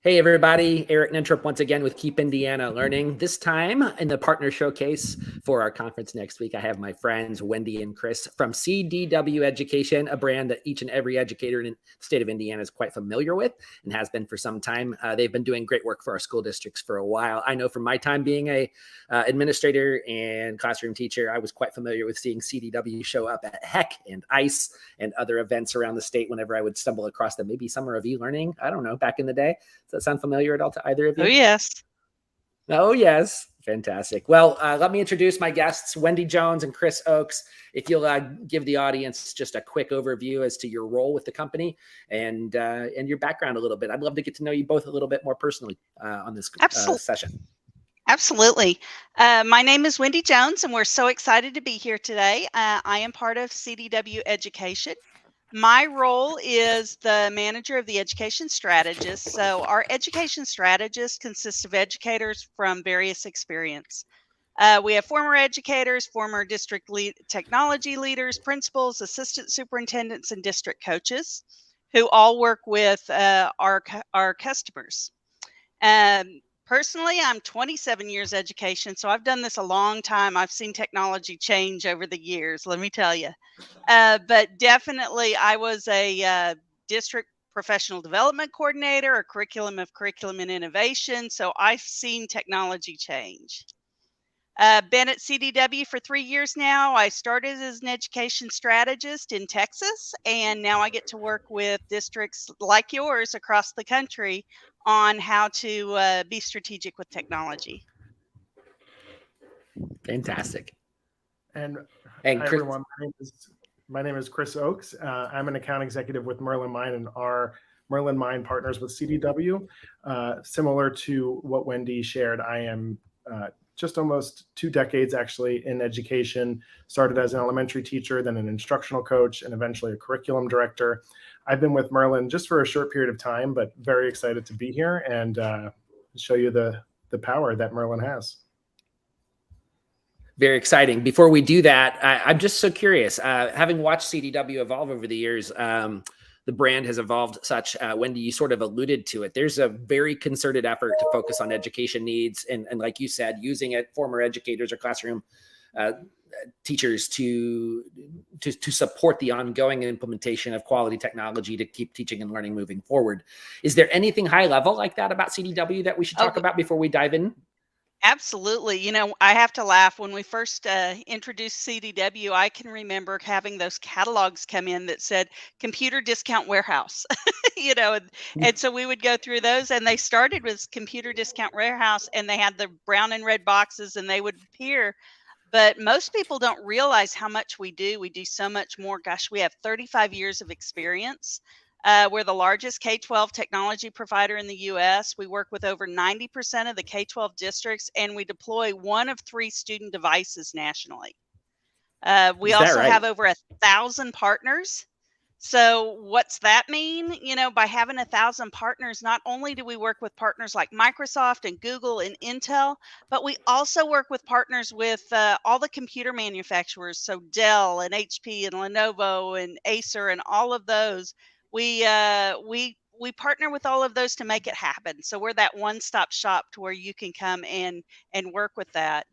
Hey everybody, Eric Nentrup once again with Keep Indiana Learning. This time in the partner showcase for our conference next week, I have my friends Wendy and Chris from CDW Education, a brand that each and every educator in the state of Indiana is quite familiar with and has been for some time. They've been doing great work for our school districts for a while. I know from my time being a administrator and classroom teacher, I was quite familiar with seeing CDW show up at HEC and ICE and other events around the state whenever I would stumble across them. Maybe Summer of E-Learning, I don't know, back in the day. Does that sound familiar at all to either of you? Oh, yes. Oh, yes. Fantastic. Well, let me introduce my guests, Wendy Jones and Chris Oakes. If you'll give the audience just a quick overview as to your role with the company and your background a little bit. I'd love to get to know you both a little bit more personally on this session. Absolutely. My name is Wendy Jones, and we're so excited to be here today. I am part of CDW Education. My role is the manager of the education strategist. So our education strategist consists of educators from various experience. We have former educators, former district technology leaders, principals, assistant superintendents, and district coaches who all work with our customers. Personally, I'm 27 years education, so I've done this a long time. I've seen technology change over the years, let me tell you. But definitely, I was a district professional development coordinator, a curriculum and innovation. So I've seen technology change. Been at CDW for 3 years now. I started as an education strategist in Texas, and now I get to work with districts like yours across the country on how to be strategic with technology. Fantastic. And hi, everyone. My name is Chris Oakes. I'm an account executive with Merlin Mine, and our Merlin Mine partners with CDW. Similar to what Wendy shared, I am just almost 2 decades actually in education. Started as an elementary teacher, then an instructional coach, and eventually a curriculum director. I've been with Merlin just for a short period of time, but very excited to be here and show you the power that Merlin has. Very exciting. Before we do that, I'm just so curious. Having watched CDW evolve over the years, the brand has evolved such. Wendy, you sort of alluded to it. There's a very concerted effort to focus on education needs, and like you said, using it, former educators or classroom teachers to support the ongoing implementation of quality technology to keep teaching and learning moving forward. Is there anything high level like that about CDW that we should talk about before we dive in? Absolutely. You know, I have to laugh. When we first introduced CDW, I can remember having those catalogs come in that said computer discount warehouse, and so we would go through those, and they started with computer discount warehouse, and they had the brown and red boxes, and they would appear. But most people don't realize how much we do. We do so much more. Gosh, we have 35 years of experience. We're the largest K-12 technology provider in the U.S. We work with over 90% of the K-12 districts, and we deploy 1 of 3 student devices nationally. We also have over 1,000 partners. So what's that mean? By having 1,000 partners, not only do we work with partners like Microsoft and Google and Intel, but we also work with partners with all the computer manufacturers. So Dell and HP and Lenovo and Acer and all of those. We partner with all of those to make it happen. So we're that one-stop shop to where you can come and work with that.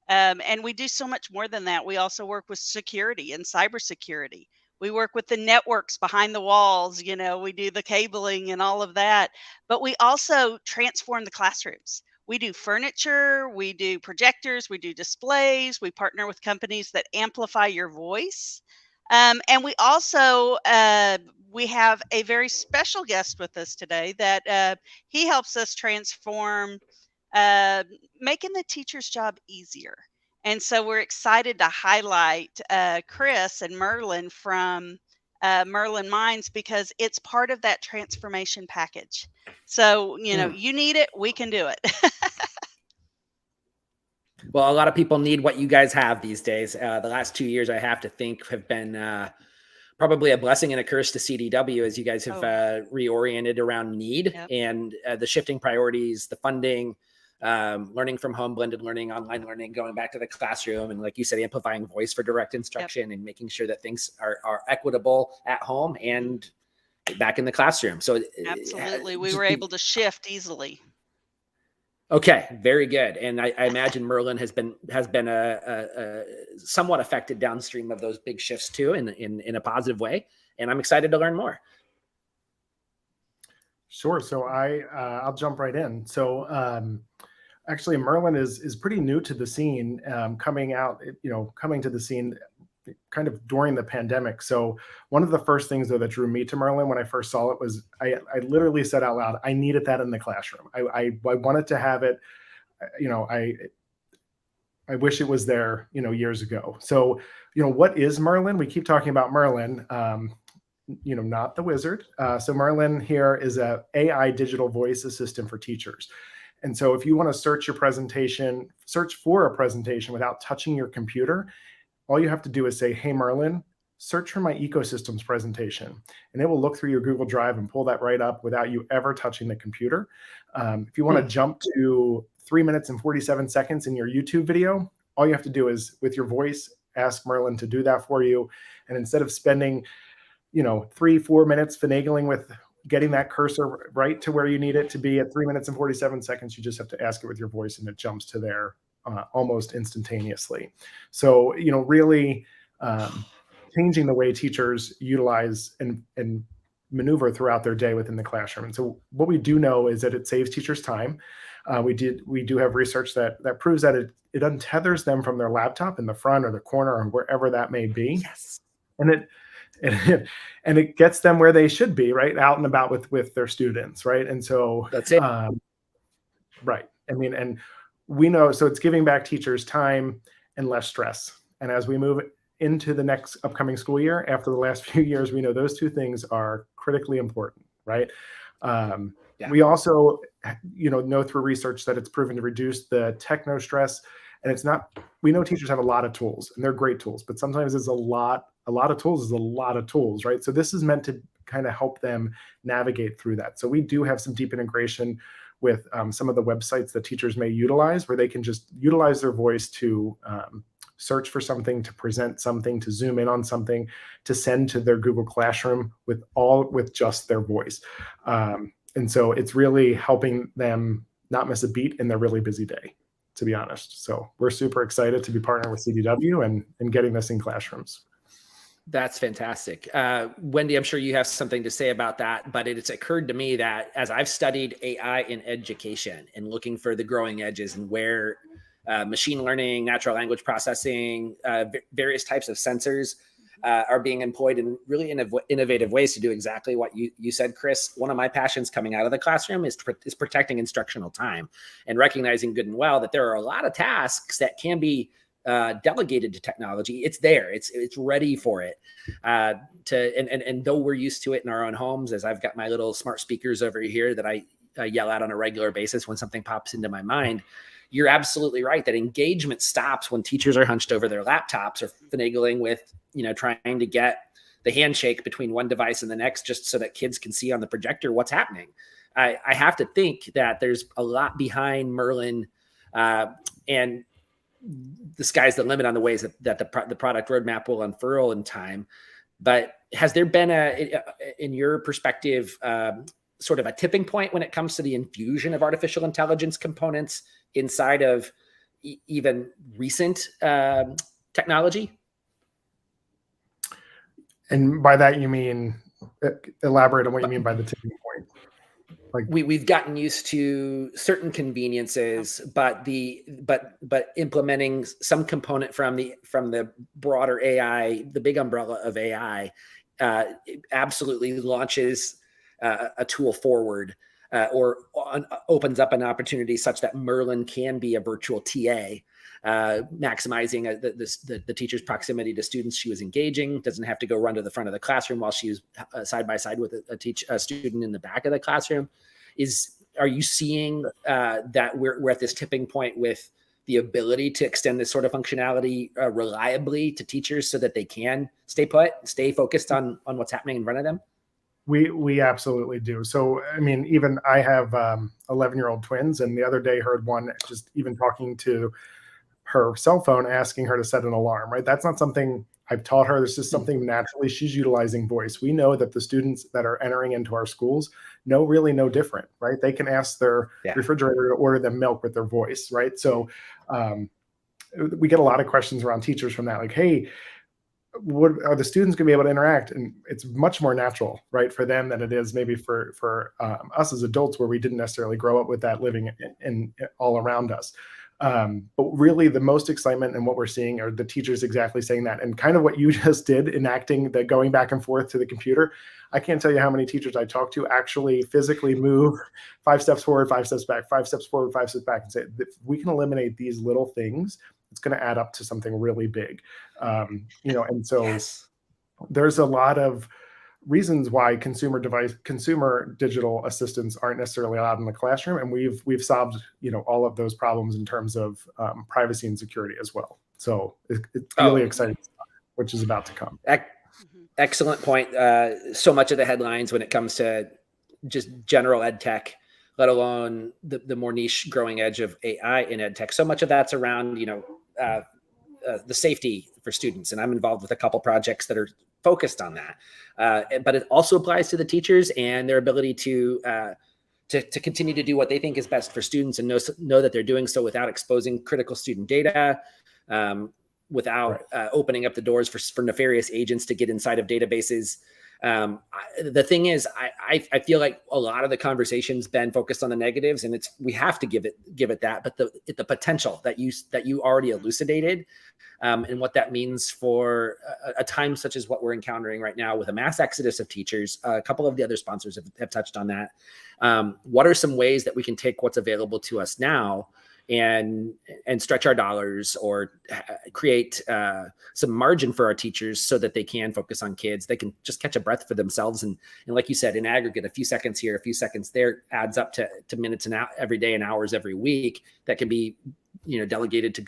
And we do so much more than that. We also work with security and cybersecurity. We work with the networks behind the walls. We do the cabling and all of that. But we also transform the classrooms. We do furniture, we do projectors, we do displays. We partner with companies that amplify your voice. And we also we have a very special guest with us today that he helps us transform making the teacher's job easier. And so we're excited to highlight Chris and Merlin from Merlin Mines because it's part of that transformation package. So, you need it, we can do it. Well, a lot of people need what you guys have these days. The last 2 years, I have to think, have been probably a blessing and a curse to CDW as you guys have reoriented around need and the shifting priorities, the funding, learning from home, blended learning, online learning, going back to the classroom. And like you said, amplifying voice for direct instruction and making sure that things are equitable at home and back in the classroom. So absolutely, we were able to shift easily. Okay, very good. And I imagine Merlin has been a somewhat affected downstream of those big shifts too, in a positive way. And I'm excited to learn more. Sure. So I'll jump right in. So actually, Merlin is pretty new to the scene, coming to the scene kind of during the pandemic. So one of the first things though that drew me to Merlin when I first saw it was I literally said out loud, I needed that in the classroom. I wanted to have it. I wish it was there, years ago. So, what is Merlin? We keep talking about Merlin, not the wizard. So Merlin here is a AI digital voice assistant for teachers. And so if you want to search for a presentation without touching your computer, all you have to do is say, hey, Merlin, search for my ecosystems presentation. And it will look through your Google Drive and pull that right up without you ever touching the computer. If you want to jump to 3 minutes and 47 seconds in your YouTube video, all you have to do is, with your voice, ask Merlin to do that for you. And instead of spending 3-4 minutes finagling with getting that cursor right to where you need it to be at 3 minutes and 47 seconds, you just have to ask it with your voice and it jumps to there almost instantaneously. So, really changing the way teachers utilize and maneuver throughout their day within the classroom. And so what we do know is that it saves teachers time. We do have research that proves that it untethers them from their laptop in the front or the corner or wherever that may be. Yes. And it gets them where they should be, right? Out and about with their students, right? And so that's it. Right. I mean, and we know, so it's giving back teachers time and less stress. And as we move into the next upcoming school year, after the last few years, we know those two things are critically important, right? We also, know through research that it's proven to reduce the techno stress. And we know teachers have a lot of tools and they're great tools, but sometimes it's a lot of tools is a lot of tools, right? So this is meant to kind of help them navigate through that. So we do have some deep integration with some of the websites that teachers may utilize, where they can just utilize their voice to search for something, to present something, to zoom in on something, to send to their Google Classroom with just their voice. And so it's really helping them not miss a beat in their really busy day, to be honest. So we're super excited to be partnering with CDW and getting this in classrooms. That's fantastic. Wendy, I'm sure you have something to say about that, but it's occurred to me that as I've studied AI in education and looking for the growing edges and where machine learning, natural language processing, various types of sensors are being employed in really innovative ways to do exactly what you said, Chris. One of my passions coming out of the classroom is protecting instructional time and recognizing good and well that there are a lot of tasks that can be delegated to technology. It's there. It's ready for it. And though we're used to it in our own homes, as I've got my little smart speakers over here that I yell out on a regular basis when something pops into my mind, you're absolutely right that engagement stops when teachers are hunched over their laptops or finagling with, trying to get the handshake between one device and the next just so that kids can see on the projector what's happening. I have to think that there's a lot behind Merlin, and the sky's the limit on the ways that the product roadmap will unfurl in time. But has there been in your perspective, sort of a tipping point when it comes to the infusion of artificial intelligence components inside of even recent technology? And by that, you mean, elaborate on what you mean by the tipping point. Like we've gotten used to certain conveniences, but implementing some component from the broader AI, the big umbrella of AI, absolutely launches a tool forward, or opens up an opportunity such that Merlin can be a virtual TA, maximizing the teacher's proximity to students she was engaging. Doesn't have to go run to the front of the classroom while she's side by side with a student in the back of the classroom. Are you seeing that we're at this tipping point with the ability to extend this sort of functionality reliably to teachers so that they can stay focused on what's happening in front of them? We absolutely do. So, I mean, even I have 11-year-old twins, and the other day heard one just even talking to her cell phone, asking her to set an alarm, right? That's not something I've taught her this is something naturally she's utilizing voice. We know that the students that are entering into our schools really know different, right? They can ask their refrigerator to order them milk with their voice, right? So we get a lot of questions around teachers from that, like, hey, what are the students going to be able to interact? And it's much more natural, right, for them than it is maybe for us as adults, where we didn't necessarily grow up with that living in all around us. But really the most excitement and what we're seeing are the teachers exactly saying that, and kind of what you just did, enacting the going back and forth to the computer. I can't tell you how many teachers I talk to actually physically move 5 steps forward, 5 steps back, 5 steps forward, 5 steps back, and say, if we can eliminate these little things, it's going to add up to something really big. And so there's a lot of reasons why consumer digital assistants aren't necessarily allowed in the classroom, and we've solved all of those problems in terms of privacy and security as well. So it's really exciting stuff, which is about to come. Excellent point. So much of the headlines when it comes to just general ed tech, let alone the more niche growing edge of AI in ed tech, so much of that's around the safety for students, and I'm involved with a couple projects that are focused on that. But it also applies to the teachers and their ability to continue to do what they think is best for students, and know that they're doing so without exposing critical student data, without opening up the doors for nefarious agents to get inside of databases. The thing is, I feel like a lot of the conversation's been focused on the negatives, and we have to give it that, but the potential that you already elucidated, and what that means for a time such as what we're encountering right now with a mass exodus of teachers. A couple of the other sponsors have touched on that. What are some ways that we can take what's available to us now and stretch our dollars, or create some margin for our teachers so that they can focus on kids? They can just catch a breath for themselves. And like you said, in aggregate, a few seconds here, a few seconds there adds up to minutes every day and hours every week that can be delegated to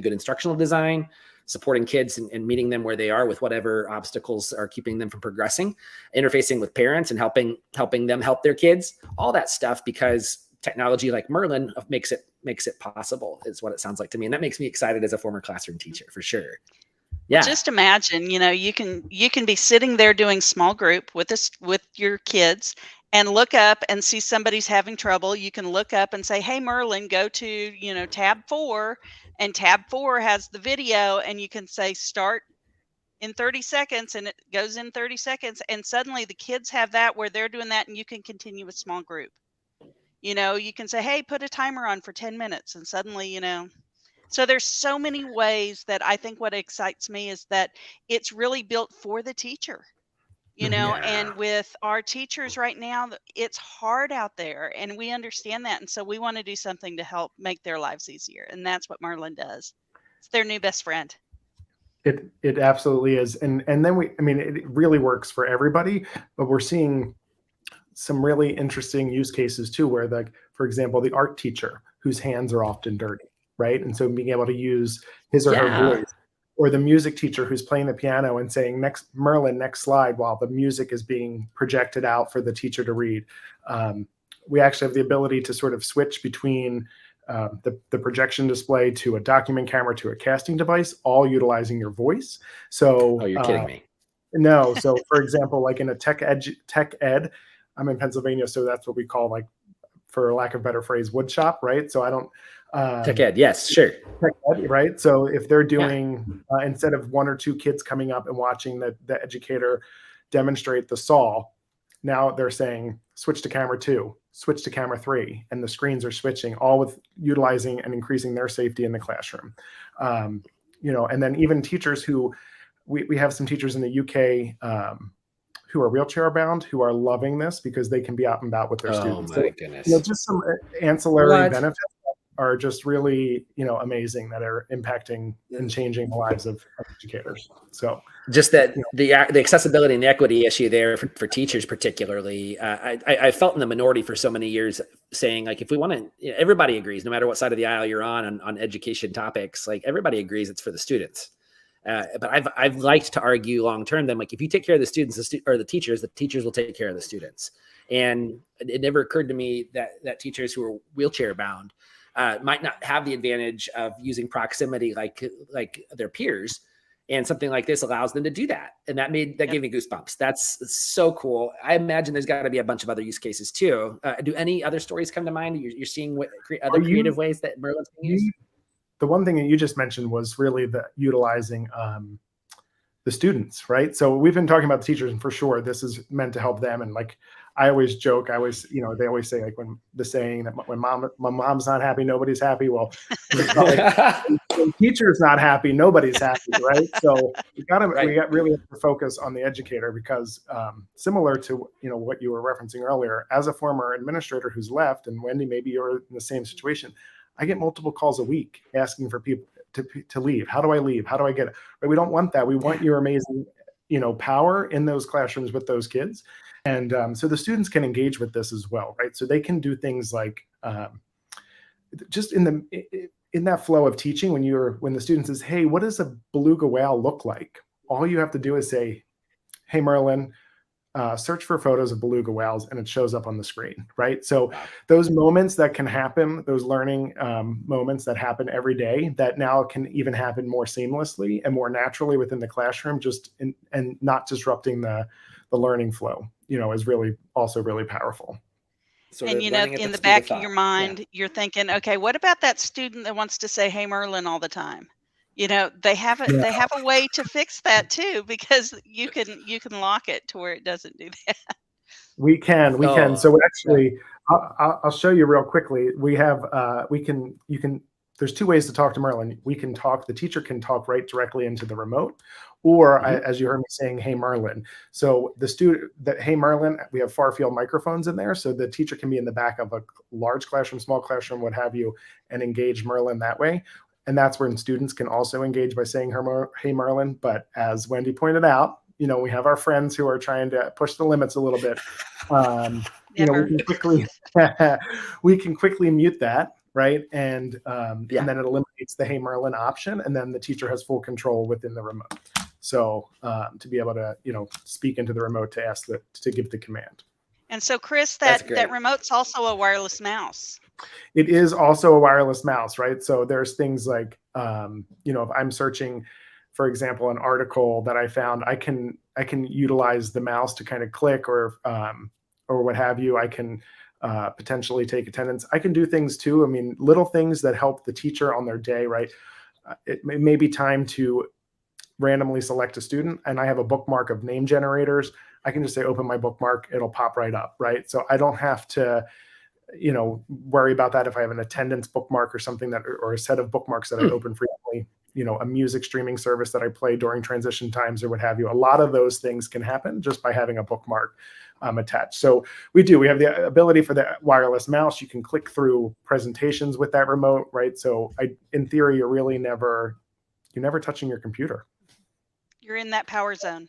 good instructional design, supporting kids and meeting them where they are with whatever obstacles are keeping them from progressing, interfacing with parents and helping them help their kids, all that stuff, because technology like Merlin makes it possible, is what it sounds like to me. And that makes me excited as a former classroom teacher, for sure. Yeah. Well, just imagine, you can be sitting there doing small group with your kids, and look up and see somebody's having trouble. You can look up and say, hey, Merlin, go to, tab 4, and tab 4 has the video, and you can say start in 30 seconds, and it goes in 30 seconds. And suddenly the kids have that where they're doing that, and you can continue a small group. You can say, hey, put a timer on for 10 minutes, and suddenly, so there's so many ways that I think what excites me is that it's really built for the teacher. And with our teachers right now, it's hard out there, and we understand that. And so we want to do something to help make their lives easier. And that's what Merlin does. It's their new best friend. It absolutely is. And then it really works for everybody, but we're seeing some really interesting use cases too, where, like, for example, the art teacher whose hands are often dirty, right? And so being able to use his or her voice, or the music teacher who's playing the piano and saying, next slide, while the music is being projected out for the teacher to read. We actually have the ability to sort of switch between the projection display to a document camera to a casting device, all utilizing your voice. So, oh, you're kidding me. No. So for example, like in a tech ed, I'm in Pennsylvania, so that's what we call, like, for lack of a better phrase, wood shop, right? So I don't tech ed, yes, sure. Tech ed, right? So if they're doing instead of 1 or 2 kids coming up and watching the educator demonstrate the saw, now they're saying switch to camera 2, switch to camera 3, and the screens are switching, all with utilizing and increasing their safety in the classroom. And then even teachers who we have some teachers in the UK who are wheelchair bound, who are loving this because they can be out and about with their students. Oh my goodness. Just some ancillary benefits are just really, amazing, that are impacting and changing the lives of educators. So just that the accessibility and the equity issue there for teachers particularly, I felt in the minority for so many years, saying, like, if we want to, everybody agrees, no matter what side of the aisle you're on education topics, like, everybody agrees it's for the students. But I've liked to argue long term that, like, if you take care of the students or the teachers will take care of the students. And it never occurred to me that teachers who are wheelchair bound might not have the advantage of using proximity like their peers, And something like this allows them to do that. And that gave me goosebumps. That's so cool. I imagine there's got to be a bunch of other use cases too. Do any other stories come to mind? You're seeing other creative ways that Merlin's being used? The one thing that you just mentioned was really the utilizing the students, right? So we've been talking about the teachers, and for sure, this is meant to help them. And like, I always joke, they always say, like, when the saying that when my mom's not happy, nobody's happy. Well, when teacher's not happy, nobody's happy, right? So we really have to focus on the educator, because similar to, what you were referencing earlier, as a former administrator who's left, and Wendy, maybe you're in the same situation, I get multiple calls a week asking for people to leave. How do I leave? How do I get it? But we don't want that. We want your amazing, power in those classrooms with those kids. And so the students can engage with this as well, right? So they can do things like just in that flow of teaching, when the student says, hey, what does a beluga whale look like? All you have to do is say, hey, Merlin, search for photos of beluga whales, and it shows up on the screen, right? So those moments that can happen, those learning moments that happen every day, that now can even happen more seamlessly and more naturally within the classroom, and not disrupting the learning flow, is really also really powerful. And in the back of your mind, you're thinking, okay, what about that student that wants to say, hey, Merlin, all the time? They have a way to fix that too, because you can lock it to where it doesn't do that. We can. So actually, I'll show you real quickly. We have there's two ways to talk to Merlin. The teacher can talk right directly into the remote, or as you heard me saying, hey, Merlin. So hey, Merlin, we have far field microphones in there. So the teacher can be in the back of a large classroom, small classroom, what have you, and engage Merlin that way. And that's when students can also engage by saying, hey, Merlin. But as Wendy pointed out, we have our friends who are trying to push the limits a little bit. We can quickly mute that, right? And then it eliminates the hey, Merlin option, and then the teacher has full control within the remote. So to be able to, speak into the remote to give the command. And so, Chris, that remote's also a wireless mouse. It is also a wireless mouse, right? So there's things like, if I'm searching, for example, an article that I found, I can utilize the mouse to kind of click or what have you. I can potentially take attendance. I can do things too. I mean, little things that help the teacher on their day, right? It may be time to randomly select a student, and I have a bookmark of name generators. I can just say, open my bookmark. It'll pop right up, right? So I don't have to worry about that if I have an attendance bookmark or something or a set of bookmarks that I open frequently, a music streaming service that I play during transition times or what have you. A lot of those things can happen just by having a bookmark attached. So we have the ability for the wireless mouse. You can click through presentations with that remote, right? So in theory, you're never touching your computer. You're in that power zone.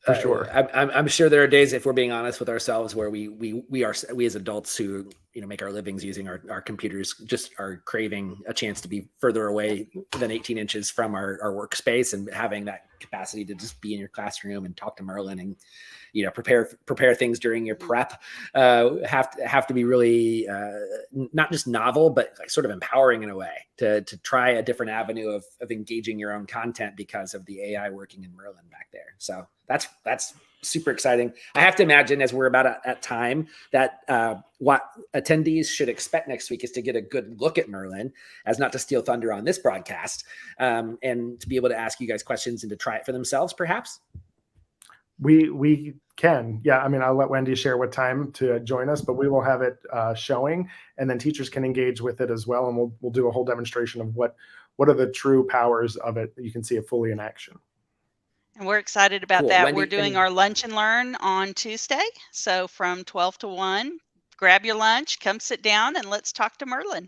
For sure. I'm sure there are days, if we're being honest with ourselves, where we as adults who make our livings using our computers just are craving a chance to be further away than 18 inches from our workspace, and having that capacity to just be in your classroom and talk to Merlin and prepare things during your prep have to be really not just novel, but like sort of empowering in a way to try a different avenue of engaging your own content because of the AI working in Merlin back there. So that's super exciting. I have to imagine, as we're about at time, that what attendees should expect next week is to get a good look at Merlin, as not to steal thunder on this broadcast, and to be able to ask you guys questions and to try it for themselves, perhaps. We can. Yeah. I mean, I'll let Wendy share what time to join us, but we will have it showing, and then teachers can engage with it as well. And we'll do a whole demonstration of what are the true powers of it. You can see it fully in action. And we're excited about that. Wendy, we're doing our lunch and learn on Tuesday. So from 12 to 1, grab your lunch, come sit down, and let's talk to Merlin.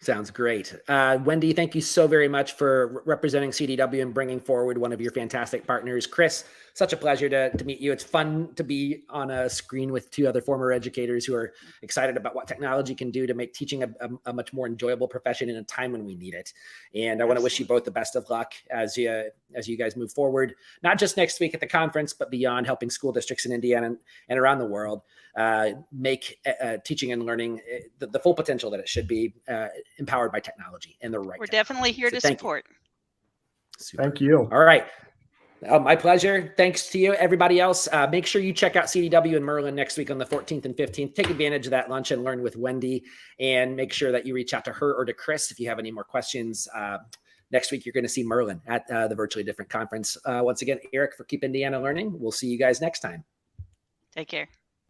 Sounds great. Wendy, thank you so very much for representing CDW and bringing forward one of your fantastic partners. Chris, such a pleasure to meet you. It's fun to be on a screen with two other former educators who are excited about what technology can do to make teaching a much more enjoyable profession in a time when we need it. And I want to wish you both the best of luck as you guys move forward, not just next week at the conference, but beyond, helping school districts in Indiana and around the world make teaching and learning the full potential that it should be, empowered by technology in the right. We're definitely here to support. Super. Thank you. All right. My pleasure. Thanks to you, everybody else. Make sure you check out CDW and Merlin next week on the 14th and 15th. Take advantage of that lunch and learn with Wendy, and make sure that you reach out to her or to Chris if you have any more questions. Next week, you're going to see Merlin at the Virtually Different Conference. Once again, Eric for Keep Indiana Learning. We'll see you guys next time. Take care.